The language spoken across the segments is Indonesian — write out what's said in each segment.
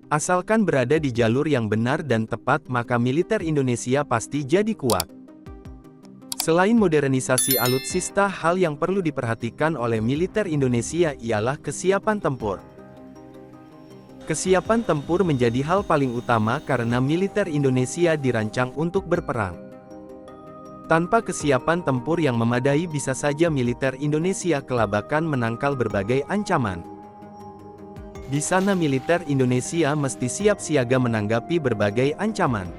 Asalkan berada di jalur yang benar dan tepat, maka militer Indonesia pasti jadi kuat. Selain modernisasi alutsista, hal yang perlu diperhatikan oleh militer Indonesia ialah kesiapan tempur. Kesiapan tempur menjadi hal paling utama karena militer Indonesia dirancang untuk berperang. Tanpa kesiapan tempur yang memadai, bisa saja militer Indonesia kelabakan menangkal berbagai ancaman. Di sana militer Indonesia mesti siap siaga menanggapi berbagai ancaman.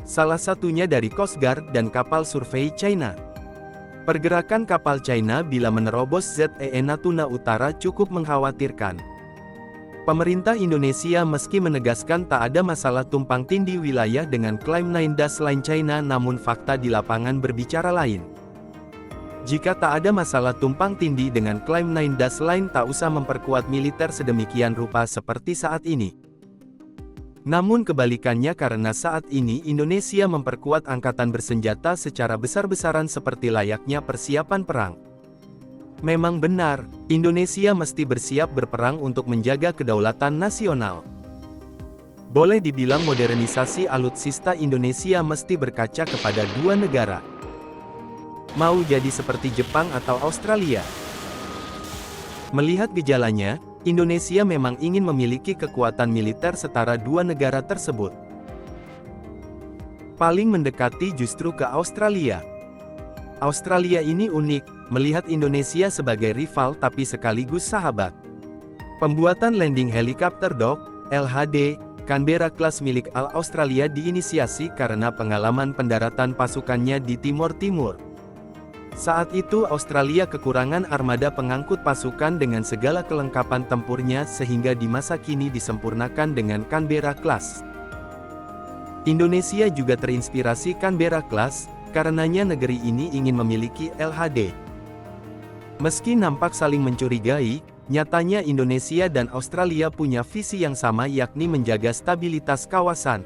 Salah satunya dari Coast Guard dan kapal survei China. Pergerakan kapal China bila menerobos ZEE Natuna Utara cukup mengkhawatirkan. Pemerintah Indonesia meski menegaskan tak ada masalah tumpang tindih wilayah dengan klaim 9 Das Line China, namun fakta di lapangan berbicara lain. Jika tak ada masalah tumpang tindih dengan klaim 9 Das Line, tak usah memperkuat militer sedemikian rupa seperti saat ini. Namun kebalikannya, karena saat ini Indonesia memperkuat angkatan bersenjata secara besar-besaran seperti layaknya persiapan perang. Memang benar, Indonesia mesti bersiap berperang untuk menjaga kedaulatan nasional. Boleh dibilang modernisasi alutsista Indonesia mesti berkaca kepada dua negara. Mau jadi seperti Jepang atau Australia? Melihat gejalanya, Indonesia memang ingin memiliki kekuatan militer setara dua negara tersebut. Paling mendekati justru ke Australia. Australia ini unik, melihat Indonesia sebagai rival tapi sekaligus sahabat. Pembuatan landing helikopter dock, LHD, Canberra Class milik AL Australia diinisiasi karena pengalaman pendaratan pasukannya di Timor Timur. Saat itu Australia kekurangan armada pengangkut pasukan dengan segala kelengkapan tempurnya, sehingga di masa kini disempurnakan dengan Canberra Class. Indonesia juga terinspirasi Canberra Class, karenanya negeri ini ingin memiliki LHD. Meski nampak saling mencurigai, nyatanya Indonesia dan Australia punya visi yang sama, yakni menjaga stabilitas kawasan.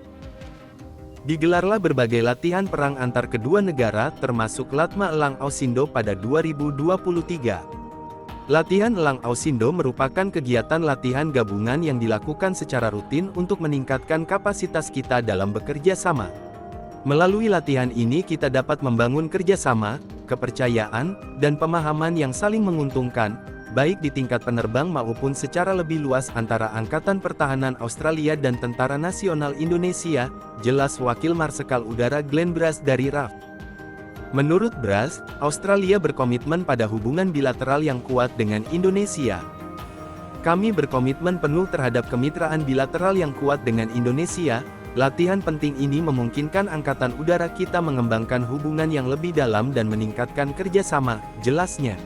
Digelarlah berbagai latihan perang antar kedua negara, termasuk Latma Elang Ausindo pada 2023. Latihan Elang Ausindo merupakan kegiatan latihan gabungan yang dilakukan secara rutin untuk meningkatkan kapasitas kita dalam bekerja sama. Melalui latihan ini kita dapat membangun kerjasama, kepercayaan, dan pemahaman yang saling menguntungkan, baik di tingkat penerbang maupun secara lebih luas antara Angkatan Pertahanan Australia dan Tentara Nasional Indonesia, jelas Wakil Marsekal Udara Glenn Brass dari RAF. Menurut Brass, Australia berkomitmen pada hubungan bilateral yang kuat dengan Indonesia. Kami berkomitmen penuh terhadap kemitraan bilateral yang kuat dengan Indonesia. Latihan penting ini memungkinkan Angkatan Udara kita mengembangkan hubungan yang lebih dalam dan meningkatkan kerjasama, jelasnya.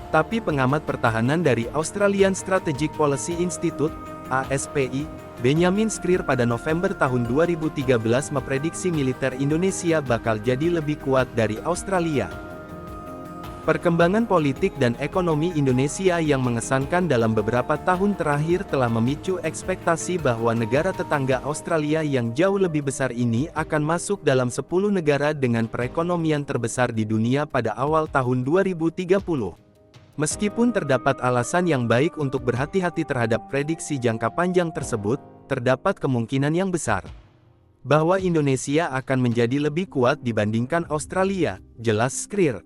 Tapi pengamat pertahanan dari Australian Strategic Policy Institute, ASPI, Benjamin Skrier pada November tahun 2013 memprediksi militer Indonesia bakal jadi lebih kuat dari Australia. Perkembangan politik dan ekonomi Indonesia yang mengesankan dalam beberapa tahun terakhir telah memicu ekspektasi bahwa negara tetangga Australia yang jauh lebih besar ini akan masuk dalam 10 negara dengan perekonomian terbesar di dunia pada awal tahun 2030. Meskipun terdapat alasan yang baik untuk berhati-hati terhadap prediksi jangka panjang tersebut, terdapat kemungkinan yang besar bahwa Indonesia akan menjadi lebih kuat dibandingkan Australia, jelas Skrier.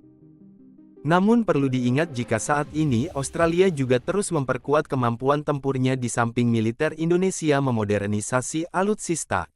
Namun perlu diingat jika saat ini Australia juga terus memperkuat kemampuan tempurnya di samping militer Indonesia memodernisasi alutsista.